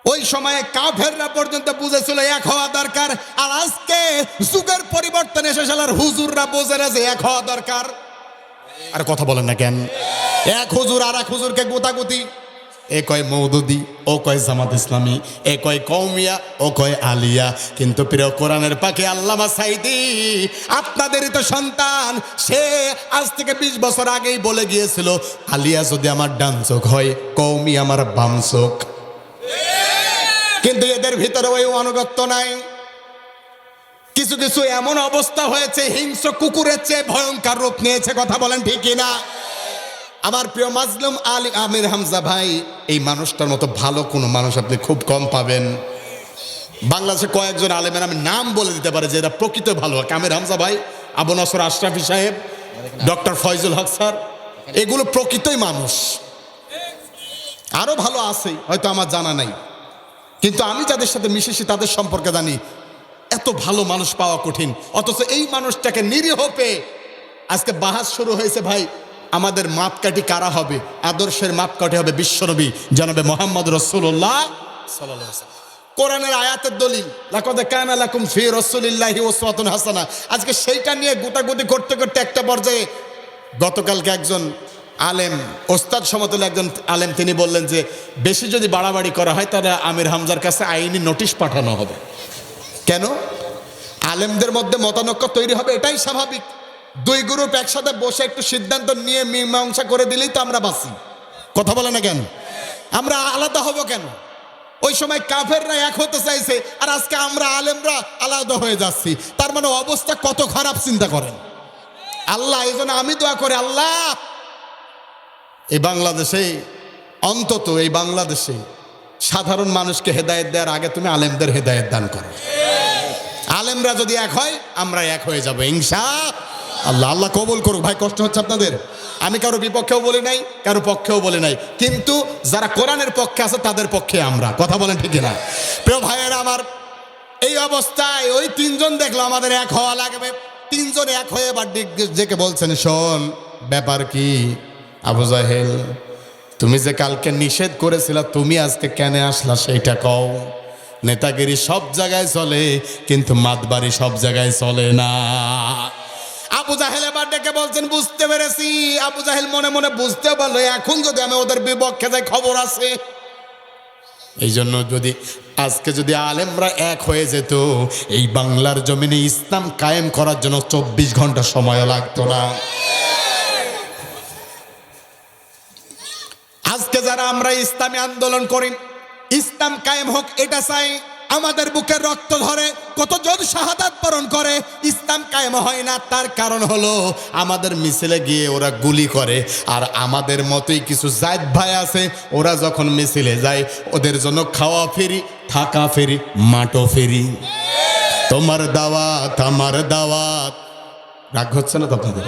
ওই সময়ে কাফেররা পর্যন্ত বুঝেছিল এক হওয়া দরকার, আর আজকে যুগের পরিবর্তন এসে শালার হুজুররা বোঝে না যে এক হওয়া দরকার। আর কথা বলেন না কেন? এক হুজুর আর এক হুজুরকে গোতাগুতি, এ কয় মৌদুদি, ও কয় জামাত ইসলামী, এ কয় কওমিয়া, ও কয় আলিয়া। কিন্তু প্রিয় কোরআনের পাখি আল্লামা সাঈদী আপনাদেরই তো সন্তান, সে আজ থেকে 20 বছর আগেই বলে গিয়েছিল, আলিয়া যদি আমার ডান চোখ হয়, কওমি আমার বাম চোখ। কিন্তু এদের ভিতরে ওই অনুগত্য নাই। কিছু কিছু এমন অবস্থা হয়েছে, হিংস্র কুকুরের চেয়ে ভয়ঙ্কর রূপ নিয়েছে। কথা বলেন ঠিক কিনা? আমার প্রিয় মাজলুম আমির হামজা ভাই, এই মানুষটার মতো ভালো কোনো মানুষ আপনি খুব কম পাবেন। বাংলাদেশে কয়েকজন আলেমের আমি নাম বলে দিতে পারি যে এরা প্রকৃত ভালো। আমির হামজা ভাই, আবু নসর আশরাফি সাহেব, ডক্টর ফয়জুল হক স্যার, এগুলো প্রকৃতই মানুষ। আরো ভালো আছে হয়তো আমার জানা নাই, কিন্তু আমি যাদের সাথে মিশেছি তাদের সম্পর্কে জানি এত ভালো মানুষ পাওয়া কঠিন। অথচ এই মানুষটাকে নিরীহ পেয়ে আজকে বাহাস শুরু হয়েছে। ভাই, আমাদের মাপকাঠি কারা হবে? আদর্শের মাপকাঠি হবে বিশ্বনবী জনাবে মুহাম্মদ রাসূলুল্লাহ সাল্লাল্লাহু আলাইহি ওয়াসাল্লাম। কোরআনের আয়াতের দলিল, লাকাদ কানা লাকুম ফি রাসূলিল্লাহি উসওয়াতুন হাসানাহ। আজকে সেইটা নিয়ে গোটাগুটি করতে করতে একটা পর্যায়ে গতকালকে একজন আলেম, ওস্তাদ সমতুল্য একজন আলেম, তিনি বললেন যে বেশি যদি বাড়াবাড়ি করা হয় তাহলে আমির হামজার কাছে আইনি নোটিশ পাঠানো হবে। কেন? আলেমদের মধ্যে মতানৈক্য তৈরি হবে, এটাই স্বাভাবিক। দুই গ্রুপ একসাথে বসে একটু সিদ্ধান্ত নিয়ে মীমাংসা করে দিলেই তো আমরা বাঁচি। কথা বলে না কেন? আমরা আলাদা হব কেন? ওই সময় কাফেররা এক হতে চাইছে, আর আজকে আমরা আলেমরা আলাদা হয়ে যাচ্ছি। তার মানে অবস্থা কত খারাপ চিন্তা করেন। আল্লাহ, এই জন্য আমি দোয়া করি, আল্লাহ এই বাংলাদেশে, অন্তত এই বাংলাদেশে সাধারণ মানুষকে হেদায়েত দেওয়ার আগে তুমি আলেমদের হেদায়েত দান করো। আলেমরা যদি এক হয়, আমরা এক হয়ে যাবো ইনশাআল্লাহ। আল্লাহ কবুল করুক। ভাই, কষ্ট হচ্ছে আপনাদের। আমি কারো বিপক্ষেও বলি নাই, কারো পক্ষেও বলি নাই, কিন্তু যারা কোরআনের পক্ষে আছে তাদের পক্ষে আমরা। কথা বলেন ঠিক না? প্রিয় ভাইয়েরা আমার, এই অবস্থায় ওই তিনজন দেখলো আমাদের এক হওয়া লাগবে। তিনজন এক হয়ে এবার ডেকে বলছেন, শোন, ব্যাপার কি? আবু জাহেল, তুমি যে কালকে নিষেধ করেছিলা, তুমি আজকে কেন আসলা সেইটা কও। নেতাগিরি সব জায়গায় চলে, কিন্তু মাতবাড়ি সব জায়গায় চলে না। আবু জাহেল এবার ডেকে বলছেন, বুঝতে পেরেছি। আবু জাহেল মনে মনে বুঝতে পারলো, এখন যদি আমি ওদের বিপক্ষে যাই খবর আছে। এই জন্য আজকে যদি আলেমরা এক হয়ে যেত, এই বাংলার জমিনে ইসলাম কায়েম করার জন্য 24 ঘন্টা সময় লাগতো না। আজকে যারা আমরা ইসলামী আন্দোলন করি, ইসলাম কায়েম হোক এটা চাই, আমাদের বুকের রক্ত ধরে কতজন শাহাদাত বরণ করে, ইসলাম কায়েম হয় না। তার কারণ হলো আমাদের মিছিলে গিয়ে ওরা গুলি করে। আর আমাদের মতোই কিছু জায়েদ ভাই আছে, ওরা যখন মিছিলে যায় ওদের জন্য খাওয়া ফ্রি, থাকা ফ্রি, মাঠও ফ্রি। তোমার দাওয়াত আমার দাওয়াত, রাগ হচ্ছে না তো আপনাদের?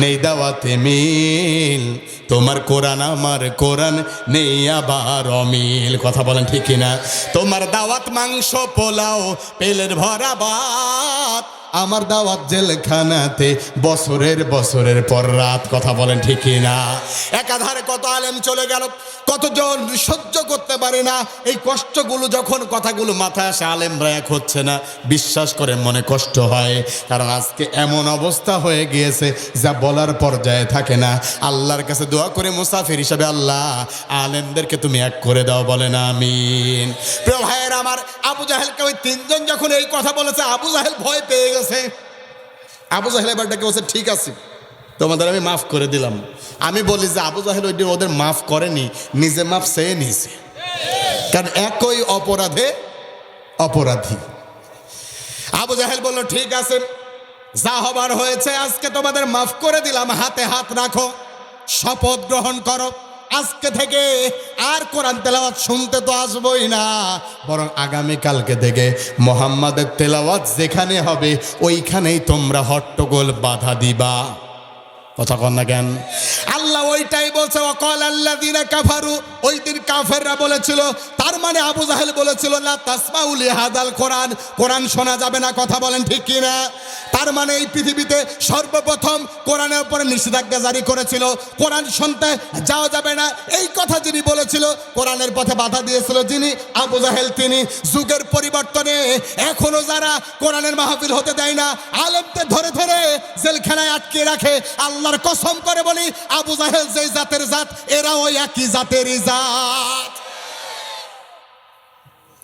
নেই দাওয়াতে মিল, তোমার কোরআন আমার কোরআন, নেই আবার অমিল। কথা বলেন ঠিক কিনা? তোমার দাওয়াত মাংস পোলাও, পেলের ভরা ভাত, আমার দাওয়াত জেলখানাতে বছরের বছরের পর রাত। কথা বলেন ঠিক কিনা? একাধারে কত আলেম চলে গেল, কতজন সহ্য করতে পারে না এই কষ্টগুলো। যখন কথাগুলো মাথায় আসে, আলেমরা এক হচ্ছে না, বিশ্বাস করে মনে কষ্ট হয়। কারণ আজকে এমন অবস্থা হয়ে গিয়েছে যা বলার পর্যায়ে থাকে না। আল্লাহর কাছে দোয়া করে মুসাফির হিসাবে, আল্লাহ আলেমদেরকে তুমি এক করে দাও, বলেন আমিন। প্রিয় ভাইয়ের আমার, আবু জাহেলকে ওই তিনজন যখন এই কথা বলেছে, আবু জাহেল ভয় পেয়ে গেছে। আবু জাহেল এবার ডেকে বলছে, ঠিক আছে, তোমাদের আমি মাফ করে দিলাম। আমি বলি যে আবু জাহেল ওদের মাফ করেনি, নিজে মাফ চেয়ে নিয়েছে। কারণ একই অপরাধে অপরাধী। আবু জাহেল বলল, ঠিক আছে, যা হবার হয়েছে, আজকে তোমাদের মাফ করে দিলাম, হাতে হাত রাখো, শপথ গ্রহণ করো, আজকে থেকে আর কোরআন তেলাওয়াত শুনতে তো আসবই না, বরং আগামীকালকে থেকে মুহাম্মাদের তেলাওয়াত যেখানে হবে ওইখানেই তোমরা হট্টগোল বাধা দিবা। কথা কন না কেন? আল্লাহ ওইটাই বলছে, ওয়াকাল আল্লাযীনা কাফারু, ওই দিন কাফেররা বলেছিল, তার মানে আবু জাহেল বলেছিল, লা তাসমাউ লিহাদাল কোরআন, কোরআন শোনা যাবে না। কথা বলেন ঠিক কি না? তার মানে এই পৃথিবীতে সর্বপ্রথম কোরআনের উপরে নিষেধাজ্ঞা জারি করেছিল, কোরআন শুনতে যাওয়া যাবে না। এই কথা যিনি বলেছিল, কোরআনের পথে বাধা দিয়েছিল যিনি, আবু জাহেল তিনি। যুগের পরিবর্তনে এখনো যারা কোরআনের মাহফিল হতে দেয় না, আলেমদের ধরে ধরে জেলখানায় আটকে রাখে, আল্লাহর কসম করে বলি, আবু জাহেল যেই জাতের জাত, এরাও একই জাতেরই জাত।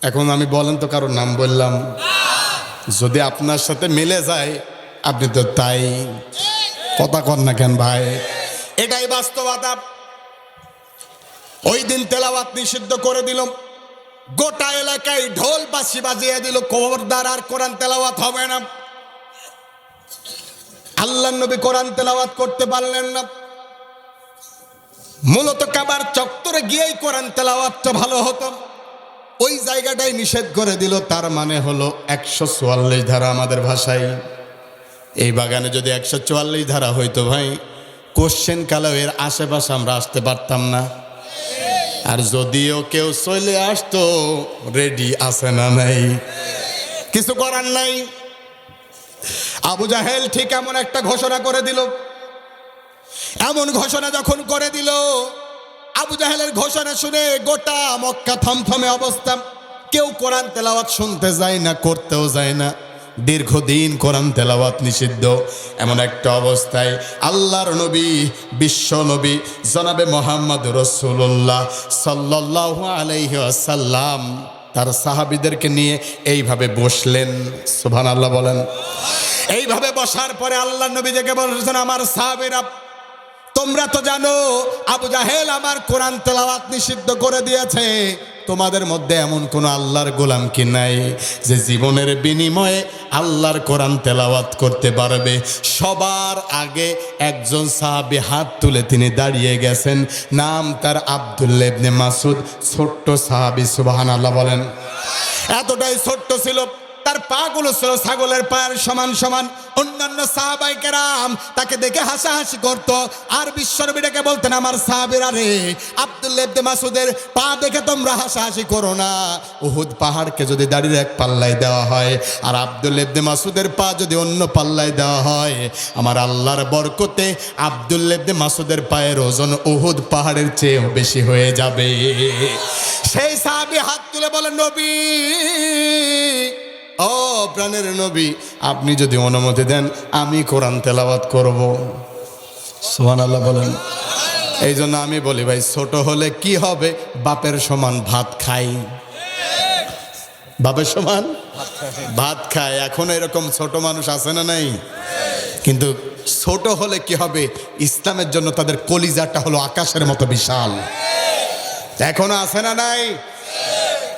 এখন আমি বলেন তো কারোর নাম বললাম, যদি আপনার সাথে মিলে যায় আপনি তো তাই। কথা কন না কেন ভাই? এটাই বাস্তবতা। ওই দিন তেলাওয়াত নিষিদ্ধ করে দিল, গোটা এলাকায় ঢোল বাঁশি বাজিয়ে দিল, খবরদার আর কোরআন তেলাওয়াত হবে না। আল্লাহর নবী কোরআন তেলাওয়াত করতে পারলেন না। মূলত কাবার চত্বরে গিয়েই কোরআন তেলাওয়াতটা ভালো হতো, ওই জায়গাটাই নিষেধ করে দিল। তার মানে হলো 144 ধারা আমাদের ভাষায়। এই বাগানে যদি 144 ধারা হইতো ভাই, কোশ্চেন কালেও এর আশেপাশে আমরা আসতে পারতাম না। আর যদিও কেউ চলে আসতো, রেডি আছে না নাই, কিছু করার নাই। আবু জাহেল ঠিক এমন একটা ঘোষণা করে দিল। এমন ঘোষণা যখন করে দিল, আবু জাহেলের ঘোষণা শুনে গোটা মক্কা থমথমে অবস্থা। কেউ কোরআন তেলাওয়াত শুনতে যায় না, করতেও যায় না। দীর্ঘদিন কোরআন তেলাওয়াত নিষিদ্ধ। এমন একটা অবস্থায় আল্লাহর নবী, বিশ্ব নবী জনাবে মুহাম্মদ রাসূলুল্লাহ সাল্লাল্লাহু আলাইহি ওয়াসাল্লাম তার সাহাবীদেরকে নিয়ে এইভাবে বসলেন। সুবহানাল্লাহ বলেন। এইভাবে বসার পরে আল্লাহর নবী দেখে বলছেন, আমার সাহাবীরা, তোমরা তো জানো আবু জাহেল আমার কোরআন তেলাওয়াত নিষিদ্ধ করে দিয়েছে। তোমাদের মধ্যে এমন কোন আল্লাহর গোলাম কি নাই যে জীবনের বিনিময়ে আল্লাহর কোরআন তেলাওয়াত করতে পারবে? সবার আগে একজন সাহাবী হাত তুলে তিনি দাঁড়িয়ে গেছেন, নাম তার আব্দুল্লাহ ইবনে মাসউদ, ছোট্ট সাহাবী। সুবহানাল্লাহ বলেন। এতটাই ছোট্ট ছিল, তার পাগুলো ছিল ছাগলের পায়ের সমান সমান। অন্যান্য সাহাবায়ে কেরাম তাকে দেখে হাসাহাসি করত, আর বিশ্বনবীকে বলতেন, আমার সাহাবীরা রে, আব্দুল্লাহ ইবনে মাসউদের পা দেখে তোমরা হাসাহাসি করো না। উহুদ পাহাড়কে যদি দাঁড়িয়ে এক পাল্লায় দেওয়া হয়, আর আব্দুল্লাহ ইবনে মাসউদের পা যদি অন্য পাল্লায় দেওয়া হয়, আমার আল্লাহর বরকতে আব্দুল্লাহ ইবনে মাসউদের পায়ের ওজন উহুদ পাহাড়ের চেয়েও বেশি হয়ে যাবে। সেই সাহাবী হাত তুলে বলেন, নবী, ও প্রাণের নবী, আপনি যদি অনুমতি দেন আমি কোরআন তেলাওয়াত করব। সুবহানাল্লাহ বলেন। এই জন্য আমি বলি ভাই, ছোট হলে কি হবে? বাপের সমান ভাত খাই, বাপের সমান ভাত খায়। এখন এরকম ছোট মানুষ আছে না নাই? কিন্তু ছোট হলে কি হবে? ইসলামের জন্য তাদের কলিজাটা হলো আকাশের মতো বিশাল। এখনো আছে না নাই?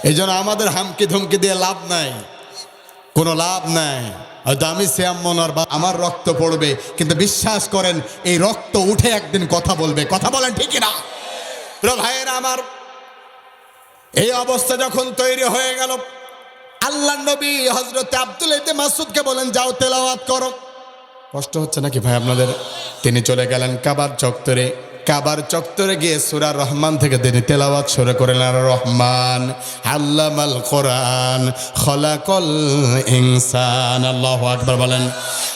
এই জন্য আমাদের হামকি ধমকি দিয়ে লাভ নাই, কোনো লাভ নাই। হয়তো আমি শ্যাম মনার বা আমার রক্ত পড়বে, কিন্তু বিশ্বাস করেন এই রক্ত উঠে একদিন কথা বলবে। কথা বলেন ঠিক না? প্রিয় ভাইয়েরা আমার, এই অবস্থা যখন তৈরি হয়ে গেল, আল্লাহর নবী হযরত আব্দুল্লাহ ইবনে মাসউদকে বলেন, যাও তেলাওয়াত করো। কষ্ট হচ্ছে নাকি ভাই আপনাদের? তিনি চলে গেলেন কাবার চত্বরে। কাবার চত্বরে গিয়ে সূরা রহমান থেকে তিনি তেলাওয়াত শুরু করলেন। রহমান আল্লামাল কোরআন খলাকাল ইনসান। আল্লাহু আকবার বলেন।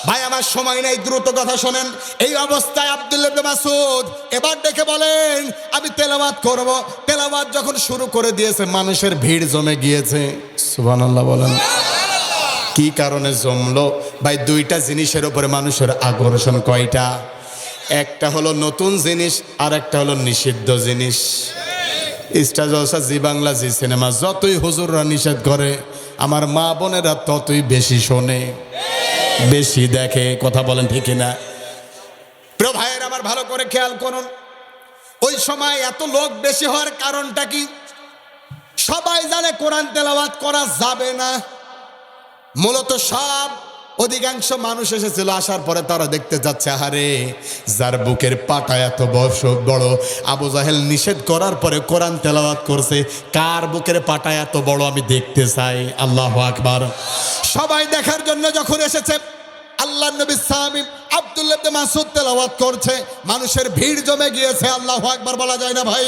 ভাই আমার সময় নাই, দ্রুত কথা শোনেন। এই অবস্থায় আব্দুল্লাহ ইবনে মাসউদ এবার ডেকে বলেন, আমি তেলাওয়াত করব। তেলাওয়াত যখন শুরু করে দিয়েছে, মানুষের ভিড় জমে গিয়েছে। সুবহানাল্লাহ বলেন। কি কারণে জমলো ভাই? দুইটা জিনিসের উপরে মানুষের আকর্ষণ। কয়টা? একটা হলো নতুন জিনিস, আর একটা হলো নিষিদ্ধ জিনিস। স্টার জলসা, জি বাংলা, জি সিনেমা, যতই হুজুররা নিষেধ করে, আমার মা বোনেরা ততই বেশি শোনে, বেশি দেখে। কথা বলেন ঠিক না? প্রিয় ভাইয়ের আমার, ভালো করে খেয়াল করুন, ওই সময় এত লোক বেশি হওয়ার কারণটা কি? সবাই জানে কোরআন তেলাওয়াত করা যাবে না। মূলত সব অধিকাংশ মানুষ এসেছিল, আসার পরে তারা দেখতে যাচ্ছে, আহারে যার বুকের পাটা এত বড়, আবু জাহেল নিষেধ করার পরে কোরআন তেলাওয়াত করছে, কার বুকের পাটা এত বড় আমি দেখতে চাই। আল্লাহু আকবার। সবাই দেখার জন্য যখন এসেছে, আল্লাহ নবী সাহাবী আব্দুল্লাহ ইবনে মাসউদ তেলাওয়াত করছে, মানুষের ভিড় জমে গিয়েছে। আল্লাহু আকবার বলা যায় না ভাই?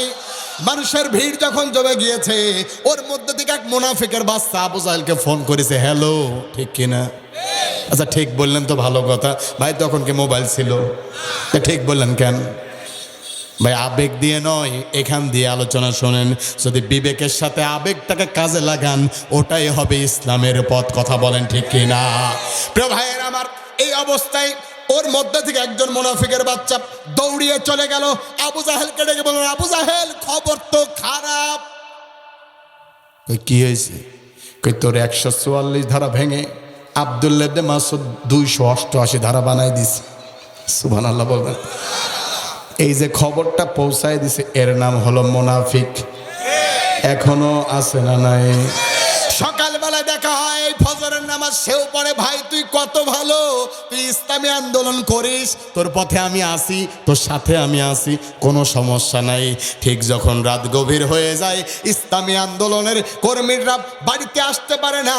মানুষের ভিড় যখন জমে গিয়েছে, ওর মধ্যে থেকে এক মুনাফিকের বাচ্চা আবু জাহেলকে ফোন করেছে, হ্যালো, ঠিক কিনা? আচ্ছা ঠিক বললেন তো ভালো কথা ভাই, তখন কি মোবাইল ছিল? ঠিক বললেন কেন ভাই? আবেগ দিয়ে নয়, এখান দিয়ে আলোচনা শোনেন। যদি বিবেকের সাথে আবেগটাকে কাজে লাগান, ওটাই হবে ইসলামের পথ। কথা বলেন ঠিক কিনা? প্রিয় ভাইয়ের আমার, এই অবস্থায় ওর মধ্যে থেকে একজন মুনাফিকের বাচ্চা দৌড়িয়ে চলে গেল, আবু জাহেলকে ডেকে বললেন, আবু জাহেল, খবর তো খারাপ। কি হয়েছে? তোর 144 ধারা ভেঙে আব্দুল্লাহ ইবনে মাসউদ 288 ধারা বানাই দিছে। সুবহানাল্লাহ বলবেন। এই যে খবরটা পৌঁছায় দিছে, এর নাম হলো মুনাফিক। এখনো আছে না নাই? সকালবেলায় দেখা হয়, ফজরের নামাজ সেও পড়ে। ভাই তুই কত ভালো, তুই ইসলামী আন্দোলন করিস, তোর পথে আমি আসি, তোর সাথে আমি আসি, কোনো সমস্যা নাই। ঠিক যখন রাত গভীর হয়ে যায়, ইসলামী আন্দোলনের কর্মীরা বাড়িতে আসতে পারে না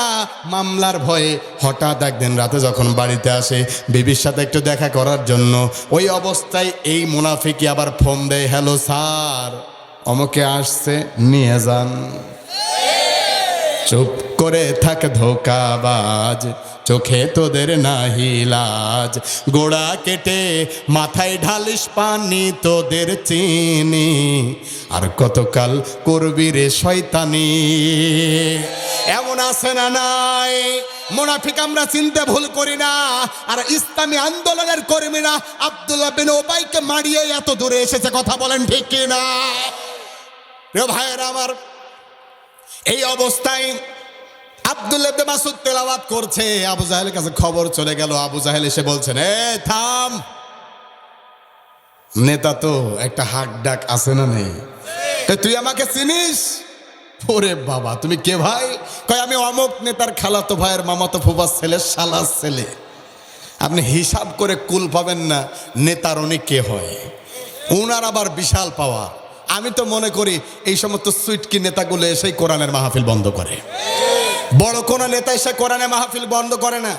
মামলার ভয়ে। হঠাৎ একদিন রাতে যখন বাড়িতে আসে বিবির সাথে একটু দেখা করার জন্য, ওই অবস্থায় এই মুনাফিকই আবার ফোন দেয়, হ্যালো স্যার, অমুকে আসছে, নিয়ে যান। চুপ করে থাক ধোকাবাজ, চোখে তোদের নাহি লাজ, গোড়া কেটে মাথায় ঢালিস পানি, তোদের চিনি, আর কতকাল করবি রে শয়তানি। এমন আছে না নাই? মুনাফিক আমরা চিনতে ভুল করি না। আর ইসলামী আন্দোলনের কর্মীরা আব্দুল্লাহ বিন উবাইকে মারিয়ে এত দূরে এসেছে। কথা বলেন ঠিক কিনা? প্রিয় ভাইয়েরা আমার, এই অবস্থায় আব্দুল্লাহ ইবনে মাসউদ তেলাওয়াত করছে, আবু জাহেলের কাছে খবর চলে গেল। আবু জাহেল এসে বলছেন, এ থাম, নেতা তো একটা হাক ডাক আছে না নেই? তুই আমাকে চিনিস? ওরে বাবা, তুমি কে ভাই? কয় আমি অমুক নেতার খালাতো ভাইয়ের মামাতো ফুফার ছেলে, শালার ছেলে। আপনি হিসাব করে কুল পাবেন না নেতার উনি কে হয়। উনার আবার বিশাল পাওয়া। আমি তো মনে করি এই সমস্ত সুইটকি নেতাগুলো এসে কোরআনের মাহফিল বন্ধ করে। বড় কোন নেতা এসে কোরআনের মাহফিল বন্ধ করে না।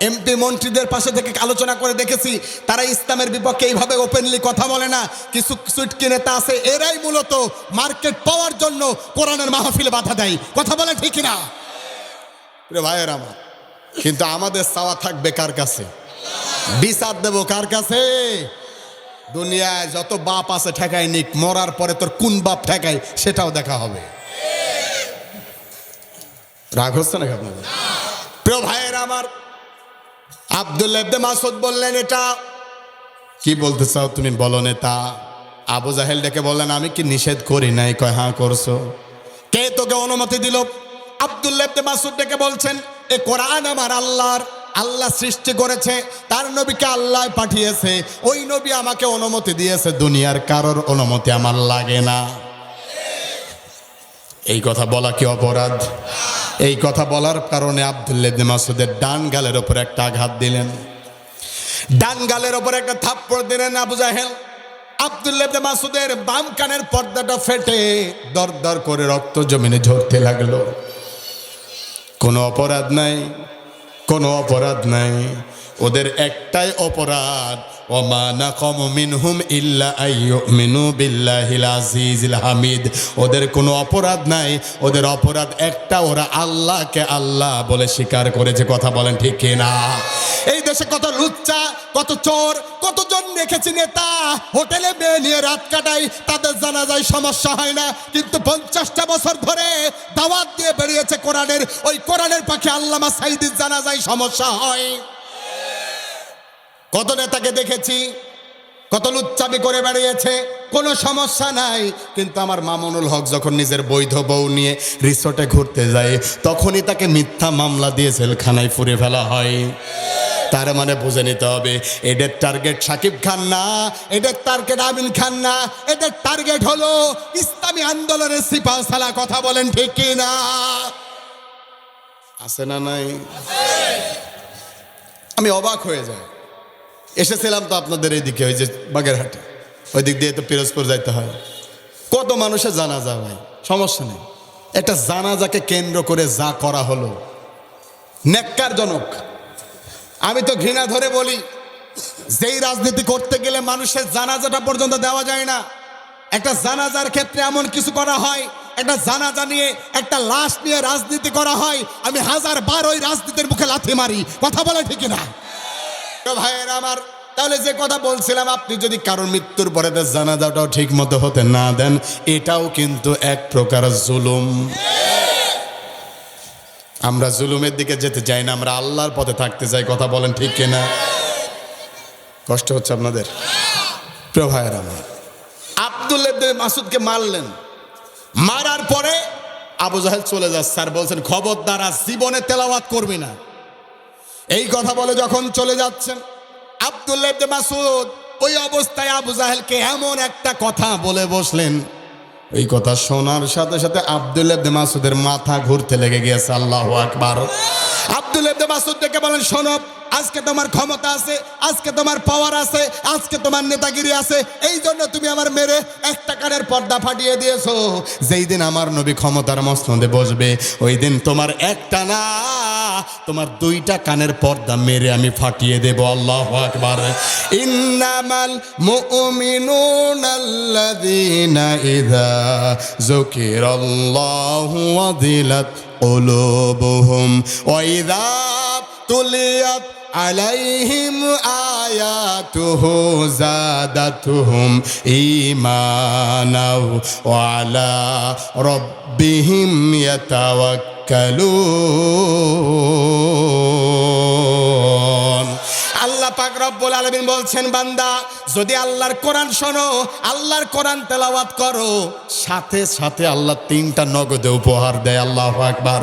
এমপি মন্ত্রীদের পাশে থেকে আলোচনা করে দেখেছি, তারা ইসলামের বিপক্ষে এইভাবে ওপেনলি কথা বলে না। কিছু সুইটকি নেতা আছে, এরাই মূলত মার্কেট পাওয়ার জন্য কোরআনের মাহফিলে বাধা দেয়। কথা বলে ঠিক না ভাইয়ের আমার? কিন্তু আমাদের চাওয়া থাকবে কার কাছে? বিচার দেব কার কাছে? দুনিয়ায় যত বাপ আছে ঠেকায় নিক, মরার পরে তোর কোন বাপ ঠেকায় সেটাও দেখা হবে। রাগ হচ্ছে না আপনাদের? প্রিয় ভাইয়ের আমার, আব্দুল্লাহ ইবনে মাসউদ বললেন, এটা কি বলতে চাও তুমি, বলো নেতা। আবু জাহেল ডেকে বললেন, আমি কি নিষেধ করি নাই? কয় হ্যাঁ করছো। কে তোকে অনুমতি দিল? আব্দুল্লাহ ইবনে মাসউদ ডেকে বলছেন, এ কোরআন আমার আল্লাহর, আল্লাহ সৃষ্টি করেছে, তার নবীকে আল্লাহ পাঠিয়েছে, ওই নবী আমাকে অনুমতি দিয়েছে, দুনিয়ার কারোর অনুমতি আমার লাগে না। এই কথা বলা কি অপরাধ? এই কথা বলার কারণে আব্দুল্লাহ ইবনে মাসউদের ডান গালের ওপর একটা আঘাত দিলেন, ডান গালের ওপর একটা থাপ্পড় দিলেন আবু জাহেল। আব্দুল্লাহ ইবনে মাসউদের বাম কানের পর্দাটা ফেটে দর দর করে রক্ত জমিনে ঝরতে লাগলো। কোনো অপরাধ নাই, কোনো অপরাধ নাই। ওদের একটাই অপরাধ, ওমা নাকামু মিনহুম ইল্লা আইয়ুমিনু বিল্লাহিল আজিজিল হামিদ। ওদের কোনো অপরাধ নাই, ওদের অপরাধ একটা, ওরা আল্লাহকে আল্লাহ বলে স্বীকার করেছে। কথা বলেন ঠিক কিনা? এই দেশে কত লুচ্চা, কত চোর, কতজন দেখেছি নেতা হোটেলে মেয়ে নিয়ে রাত কাটায়, তাদের জানাজায় সমস্যা হয় না, কিন্তু 50টা বছর ধরে দাওয়াত দিয়ে বেরিয়েছে কোরআনের, ওই কোরআনের পাখি আল্লামা সাইদির জানাজায় সমস্যা হয়। কত নেতাকে দেখেছি কত লুচ্চামি করে বেরিয়েছে, কোনো সমস্যা নাই, কিন্তু আমার মামুনুল হক যখন নিজের বৈধ বউ নিয়ে রিসোর্টে ঘুরতে যায়, তখনই তাকে মিথ্যা মামলা দিয়ে জেলখানায় পুরে ফেলা হয়। তার মানে বুঝে নিতে হবে, এদের টার্গেট সাকিব খান না, এদের টার্গেট আমিন খান না, এদের টার্গেট হলো ইসলামী আন্দোলনের সিপাহসালা। কথা বলেন ঠিক কিনা? আছে না নাই? আমি অবাক হয়ে যাই। এসেছিলাম তো আপনাদের এইদিকে, ওই যে বাগেরহাটে, ওই দিক দিয়ে তো পিরোজপুর যাইতে হয়। কত মানুষের জানাজা ভাই, সমস্যা নেই। একটা জানাজাকে কেন্দ্র করে যা করা হলো নেককারজনক। আমি তো ঘৃণা ধরে বলি, যেই রাজনীতি করতে গেলে মানুষের জানাজাটা পর্যন্ত দেওয়া যায় না, একটা জানাজার ক্ষেত্রে এমন কিছু করা হয়, একটা জানাজা নিয়ে একটা লাশ নিয়ে রাজনীতি করা হয়, আমি 1000 বার ওই রাজনীতির মুখে লাথি মারি। কথা বলে ঠিক না ভাইয়েরা আমার? তাহলে যে কথা বলছিলাম, আপনি যদি কারোর মৃত্যুর পরে জানাজাটাও ঠিক মতো হতে না দেন, এটাও কিন্তু এক প্রকার জুলুম। আমরা জুলুমের দিকে যেতে চাই না, আমরা আল্লাহর পথে থাকতে চাই। কথা বলেন ঠিক কিনা? কষ্ট হচ্ছে আপনাদের? প্রিয় ভাইয়েরা আমার, আব্দুল্লাহ ইবনে মাসউদকে মারলেন, মারার পরে আবু জাহেল চলে যাচ্ছে আর বলছেন, খবরদার আজ জীবনে তেলাওয়াত করবি না। এই কথা বলে যখন চলে যাচ্ছেন, আব্দুল্লাহ ইবনে মাসউদ ওই অবস্থায় আবু জাহেলকে এমন একটা কথা বলে বসলেন, এই কথা শোনার সাথে সাথে আব্দুল্লাহ ইবনে মাসউদের মাথা ঘুরতে লেগে গিয়েছে। আল্লাহু আকবার। আব্দুল্লাহ ইবনে মাসউদ ডেকে বলেন, শোনো, আজকে তোমার ক্ষমতা আছে, আজকে তোমার পাওয়ার আছে, আজকে তোমার নেতাগিরি আছে, এই জন্য তুমি আমার মেরে একটা কানের পর্দা ফাটিয়ে দিয়েছো। যেই দিন আমার নবী ক্ষমতার মসনদে বসবে, ওই দিন তোমার একটা না, তোমার 2টা কানের পর্দা মেরে আমি ফাটিয়ে দেব। আল্লাহু আকবার। ইন্নামাল মুমিনুনাল্লাযীনা ইযা যুকিরাল্লাহু ওয়াজিলাত কুলুবুহুম ওয়া ইযা তুলিয়াত আলাইহিম আয়াতুহু যাদাতুহুম ঈমানাও ওয়া আলা রাব্বিহিম ইয়াতাওয়াক্কালুন। আল্লাহ পাক রব্বুল আলামিন বলছেন, বান্দা যদি আল্লাহর কোরআন শোনো, আল্লাহর কোরআন তেলাওয়াত করো, সাথে সাথে আল্লাহ 3টা নগদে উপহার দেয়। আল্লাহু আকবার।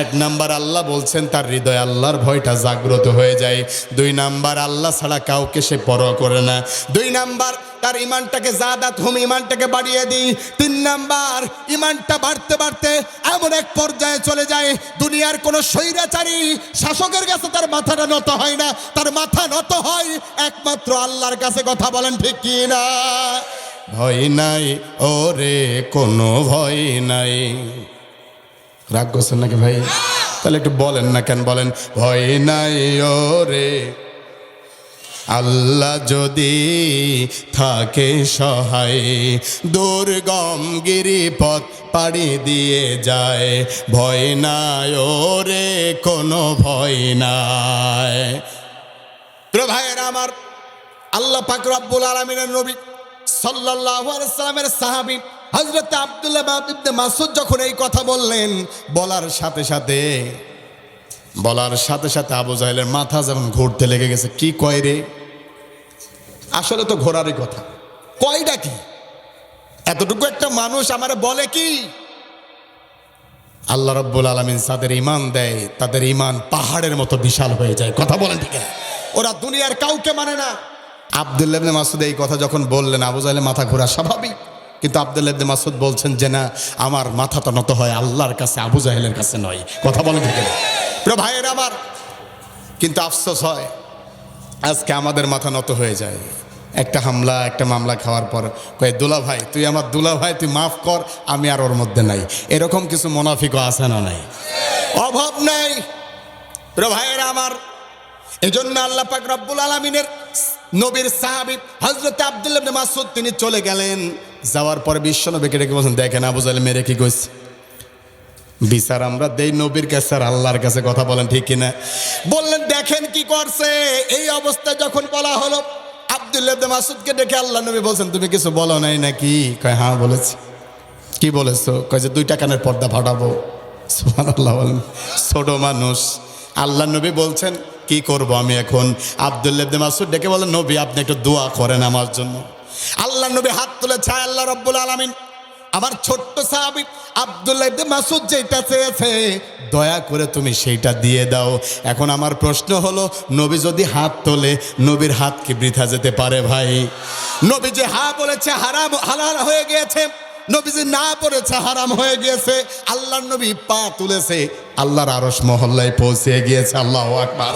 1 নাম্বার, আল্লাহ বলছেন তার হৃদয়ে আল্লাহর ভয়টা জাগ্রত হয়ে যায়। 2 নাম্বার, আল্লাহ ছাড়া কাউকে সে পরোয়া করে না। 2 নাম্বার, তার ইমানটাকে জাদাত হুম, ইমানটাকে বাড়িয়ে দিই। 3 নাম্বার, ইমানটা বাড়তে বাড়তে এমন এক পর্যায়ে চলে যায়, দুনিয়ার কোনো স্বৈরাচারী শাসকের কাছে তার মাথাটা নত হয় না, তার মাথা নত হয় একমাত্র আল্লাহর কাছে। কথা বলেন ঠিক কি না? ভয় নাই ওরে, কোনো ভয় নাই। রাগ করছেন নাকি ভাই? তাহলে একটু বলেন না কেন? বলেন, ভয় নাই ওরে, আল্লাহ যদি থাকে সহায়, দুর্গম গিরিপথ পাড়ি দিয়ে যায়, ভয় নাই ওরে, কোনো ভয় নাই। প্রিয় ভাইয়েরা আমার, আল্লাহ পাক রব্বুল আলামিনের নবী সাল্লাল্লাহু আলাইহি সাল্লামের সাহাবী হযরত আব্দুল্লাহ ইবনে মাসউদ যখন এই কথা বললেন, বলার সাথে সাথে আবু জাহেলের মাথা যেমন ঘুরতে লেগে গেছে। কি কয় রে? আসলে তো ঘোরারই কথা, কয়টা কি? এতটুকু একটা মানুষ আমারে বলে কি? আল্লাহ রাব্বুল আলামিন যাদের ঈমান দেয়, তাদের ঈমান পাহাড়ের মতো বিশাল হয়ে যায়। কথা বলেন ঠিক না? ওরা দুনিয়ার কাউকে মানে না। আব্দুল্লাহ ইবনে মাসউদ এই কথা যখন বললেন, আবু জাহেলের মাথা ঘোরা স্বাভাবিক, কিন্তু আব্দুল্লাহ ইবনে মাসউদ বলছেন যে না, আমার মাথাটা নত হয় আল্লাহর কাছে, আবু জাহেলের কাছে নয়। কথা বলেন ঠিক না? প্রিয় ভাইয়েরা আমার, কিন্তু আফসোস হয় আজকে আমাদের মাথা নত হয়ে যায়। একটা হামলা, একটা মামলা খাওয়ার পর কয়ে, দুলা ভাই তুই আমার দুলা ভাই, তুই মাফ কর, আমি আর ওর মধ্যে নাই। এরকম কিছু মুনাফিকও আছে না? নাই, অভাব নাই। প্রিয় ভাইয়েরা আমার, এজন্য আল্লাহ পাক রব্বুল আলামিনের নবীর সাহাবী হযরত আব্দুল্লাহ ইবনে মাসউদ তিনি চলে গেলেন। যাওয়ার পর বিশ্বনবীকে ডেকে বলছেন, দেখেন আবু জাহেল মেরে কি কইছে। বিচার আমরা দেই নবীর কাছে আর আল্লাহর কাছে। কথা বলেন ঠিক কিনা? বললেন, দেখেন কি করছে। এই অবস্থা যখন বলা হলো, আব্দুল্লাহ ইবনে মাসউদকে ডেকে আল্লাহ নবী বলছেন, তুমি কিছু বলো নাই নাকি? কয়, হ্যাঁ বলেছি। কি বলেছো? কয় যে 2টা কানের পর্দা ফাটাবো। সুবহানাল্লাহ বলেন, ছোট মানুষ। আল্লাহ নবী বলছেন, কি করব আমি এখন? আব্দুল্লাহ ইবনে মাসউদ ডেকে বলেন, নবী আপনি একটু দোয়া করেন আমার জন্য। আল্লাহ নবী হাত তুলে চায়, আল্লাহ রাব্বুল আলামিন আমার ছোট্ট সাহাবী আব্দুল্লাহ ইবনে মাসউদ যেটা চেয়েছে, দয়া করে তুমি সেইটা দিয়ে দাও। এখন আমার প্রশ্ন হলো, নবী যদি হাত তোলে, নবীর হাত কি বৃথা যেতে পারে ভাই? নবী যে হা বলেছে হারাম হালাল হয়ে গিয়েছে, নবী যে না বলেছে হারাম হয়ে গিয়েছে। আল্লাহর নবী পা তুলেছে, আল্লাহর আরশ মহল্লায় পৌঁছে গিয়েছে। আল্লাহু আকবার।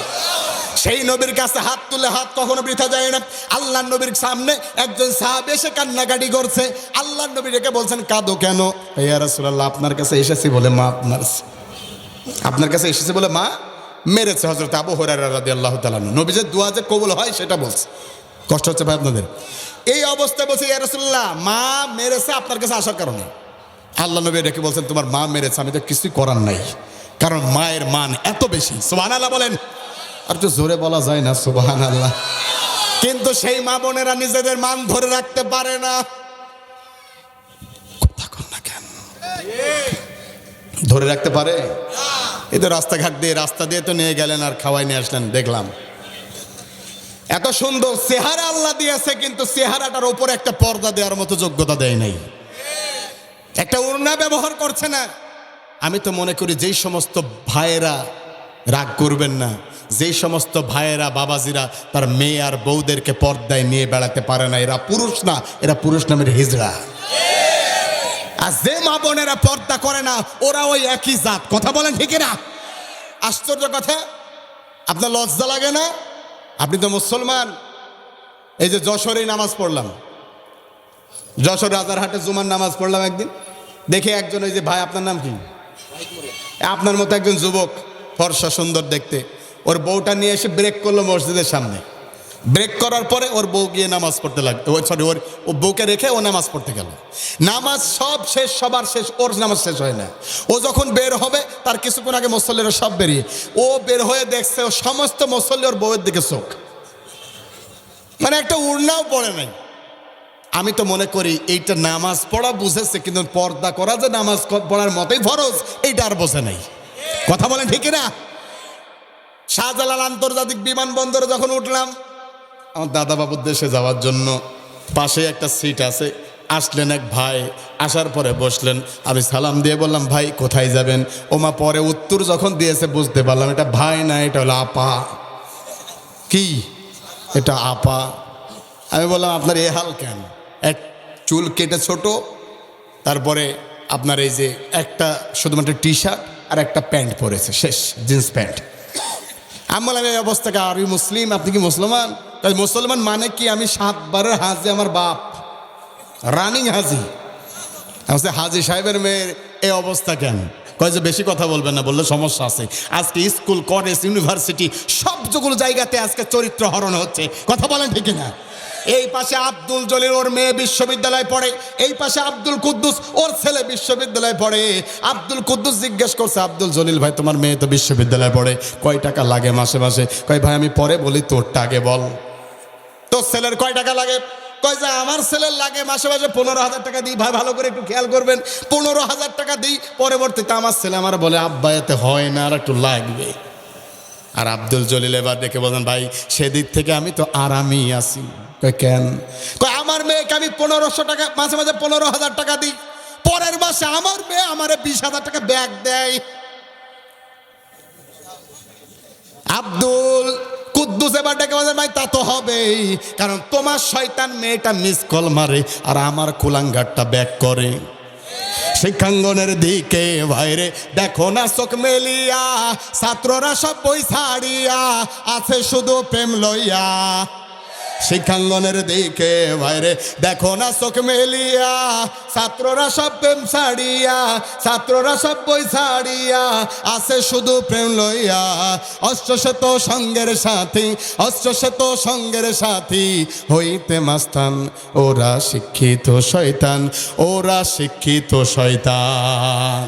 সেই নবীর কাছে হাত তুলে হাত কখনো বৃথা যায় না। আল্লাহর নবীর সামনে একজন সাহাবী এসে কান্নাকাটি করছে। আল্লাহর নবী ডেকে বলছেন, কাঁদো কেন? ইয়া রাসূলুল্লাহ, আপনার কাছে এসেছি বলে মা, আপনার কাছে এসেছি বলে মা মেরেছে হযরত আবু হুরায়রা রাদিয়াল্লাহু তাআলা আনহু। নবীজের দোয়া যে কবুল হয় সেটা বলছে। কষ্ট হচ্ছে ভাই আপনাদের? এই অবস্থায় বলছে, ইয়া রাসূলুল্লাহ, মা মেরেছে আপনার কাছে আসার কারণে। আল্লাহ নবী ডেকে বলছেন, তোমার মা মেরেছে, আমি তো কিছুই করার নাই, কারণ মায়ের মান এত বেশি। সুবহানাল্লাহ বলেন। আর তো জোরে বলা যায় না সুবহানাল্লাহ। কিন্তু সেই মা বোনেরা নিজেদের মান ধরে রাখতে পারে না। কথা কন না কেন? ধরে রাখতে পারে? এই তো রাস্তা দিয়ে তো নিয়ে গেলেন আর খাওয়াই নিয়ে আসলেন, দেখলাম এত সুন্দর চেহারা আল্লাহ দিয়েছে, কিন্তু চেহারাটার উপরে একটা পর্দা দেওয়ার মতো যোগ্যতা দেয় নাই, একটা ওড়না ব্যবহার করছে না। আমি তো মনে করি যেই সমস্ত ভাইয়েরা, রাগ করবেন না, যেই সমস্ত ভাইয়েরা বাবাজিরা তার মেয়ে আর বউদেরকে পর্দায় নিয়ে বেড়াতে পারে না, এরা পুরুষ না, এরা পুরুষ নামের হিজড়া। আর যে মা বোনেরা পর্দা করে না, ওরা ওই একই জাত। কথা বলেন ঠিক না? আশ্চর্য কথা, আপনার লজ্জা লাগে না? আপনি তো মুসলমান। এই যে যশোরে নামাজ পড়লাম, যশোর রাজারহাটে জুমার নামাজ পড়লাম একদিন, দেখে একজন, ওই যে ভাই আপনার নাম কি? আপনার মতো একজন যুবক, ফর্সা সুন্দর দেখতে, ওর বউটা নিয়ে এসে ব্রেক করলো মসজিদের সামনে। ব্রেক করার পরে ওর বউ গিয়ে নামাজ পড়তে লাগলো, ও বউকে রেখে ও নামাজ পড়তে গেল। নামাজ সব শেষ, সবার শেষ, ওর নামাজ শেষ হয় না। ও যখন বের হবে তার কিছুক্ষণ আগে মুসল্লিরা সব বেরিয়ে, ও বের হয়ে দেখছে ও সমস্ত মুসল্লি ওর বউয়ের দিকে চোখ, মানে একটা উড়নাও পড়ে নাই। আমি তো মনে করি এইটা নামাজ পড়া বুঝেছে, কিন্তু পর্দা করা যে নামাজ পড়ার মতোই ফরজ, এইটা আর বোঝে নাই। কথা বলেন ঠিক না? শাহজালাল আন্তর্জাতিক বিমানবন্দরে যখন উঠলাম, আমার দাদা বাবুর দেশে যাওয়ার জন্য, পাশে একটা সিট আছে, আসলেন এক ভাই, আসার পরে বসলেন। আমি সালাম দিয়ে বললাম, ভাই কোথায় যাবেন? ওমা পরে উত্তর যখন দিয়েছে বুঝতে পারলাম এটা ভাই না, এটা হলো আপা। কি এটা? আপা। আমি বললাম, আপনার এ হাল কেন? এক চুল কেটে ছোট, তারপরে আপনার এই যে একটা শুধুমাত্র টি শার্ট আর একটা প্যান্ট পরেছে, শেষ, জিন্স প্যান্ট। আমি বললাম, এই অবস্থাকে, আর মুসলিম? আপনি কি মুসলমান? তাই মুসলমান মানে কি? আমি 7 বারের হাজি, আমার বাপ রানিং হাজি। আমি হাজি সাহেবের মেয়ের এই অবস্থা কেন? কয় যে বেশি কথা বলবেন না, বললে সমস্যা আছে। আজকে স্কুল, কলেজ, ইউনিভার্সিটি সবগুলো জায়গাতে আজকে চরিত্র হরণ হচ্ছে। কথা বলেন ঠিক না? এই পাশে আব্দুল জলিল, ওর মেয়ে বিশ্ববিদ্যালয়ে পড়ে, এই পাশে আব্দুল কুদ্দুস, ওর ছেলে বিশ্ববিদ্যালয়ে পড়ে। আব্দুল কুদ্দুস জিজ্ঞেস করছে, আব্দুল জলিল ভাই তোমার মেয়ে তো বিশ্ববিদ্যালয়ে পড়ে, কয় টাকা লাগে মাসে মাসে? কয় ভাই আমি পরে বলি, তোরটা আগে বল। তোর ছেলের কয় টাকা লাগে? কয় যে আমার ছেলের লাগে মাসে মাসে 15,000 টাকা দিই। ভাই ভালো করে একটু খেয়াল করবেন, 15,000 টাকা দিই। পরবর্তীতে আমার ছেলে আমার বলে, আব্বা এতে হয় না, আর একটু লাগবে। আর আব্দুল জলিল এবার দেখে বলেন, ভাই সেদিক থেকে আমি তো আরামই আছি। কয় কেন? কয় আমার মেয়েকে আমি 1500 টাকা মাসে মাসে 15,000 টাকা দিই, পরের মাসে আমার মেয়ে আমারে 20,000 টাকা ব্যাগ দেয়। আব্দুল কুদ্দুস এবার ডেকে বলেন, ভাই তা তো হবেই, কারণ তোমার শয়তান মেয়েটা মিস কল মারে আর আমার কুলাঙ্গারটা ব্যাক করে। শিক্ষাঙ্গনের দিকে ভাইরে দেখো না চোখ মেলিয়া, ছাত্ররা সব বই ছাড়িয়া আছে শুধু প্রেম লইয়া। শিক্ষাঙ্গনের দিকে ভাইরে দেখো না চোখ মেলিয়া, ছাত্ররা সব প্রেম ছাড়িয়া, ছাত্ররা সব বই ছাড়িয়া আছে শুধু প্রেম লইয়া। অষ্টশত সঙ্গের সাথী, অষ্টশত সঙ্গের সাথী হইতে মাস্তান, ওরা শিক্ষিত শয়তান, ওরা শিক্ষিত শয়তান।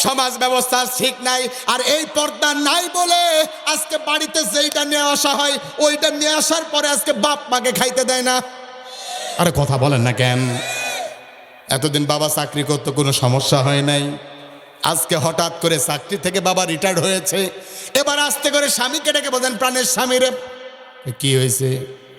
সমাজ ব্যবস্থা ঠিক নাই, আর এই পর্দা নাই বলে আজকে বাড়িতে যেইটা নিয়ে আসা হয়, ওইটা নিয়ে আসার পরে আজকে বাপ মাকে খাইতে দেয় না। আরে কথা বলেন না কেন? এতদিন বাবা চাকরি করতে কোনো সমস্যা হয় নাই, আজকে হঠাৎ করে চাকরি থেকে বাবা রিটায়ার্ড হয়েছে, এবার আস্তে করে স্বামীকে ডেকে বলেন, প্রাণের স্বামীরে কি হয়েছে?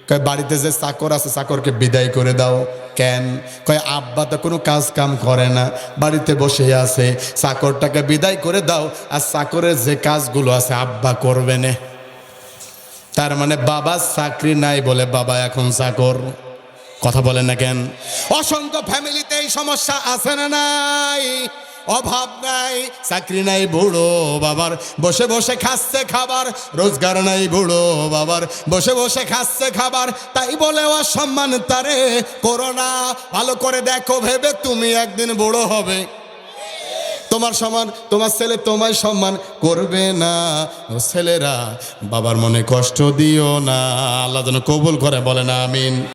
কয় বাড়িতে যে চাকর আছে চাকরকে বিদায় করে দাও। কেন? কয় আব্বা তো কোনো কাজ কাম করে না, বাড়িতে বসে আছে, চাকরটাকে বিদায় করে দাও, আর চাকরের যে কাজগুলো আছে আব্বা করবে না। তার মানে বাবার চাকরি নাই বলে বাবা এখন চাকর। কথা বলেন না কেন? অসংখ্য ফ্যামিলিতে এই সমস্যা আছে না নাই? অভাব নাই, চাকরি নাই, বুড়ো বাবার বসে বসে খাচ্ছে খাবার, রোজগার নাই বুড়ো বাবার বসে বসে খাচ্ছে খাবার, তাই বলে অসম্মান তারে করো না। ভালো করে দেখো ভেবে, তুমি একদিন বুড়ো হবে, তোমার সমান, তোমার ছেলে তোমায় সম্মান করবে না। ও ছেলেরা বাবার মনে কষ্ট দিও না। আল্লাহ যেন কবুল করে, বলেন আমিন।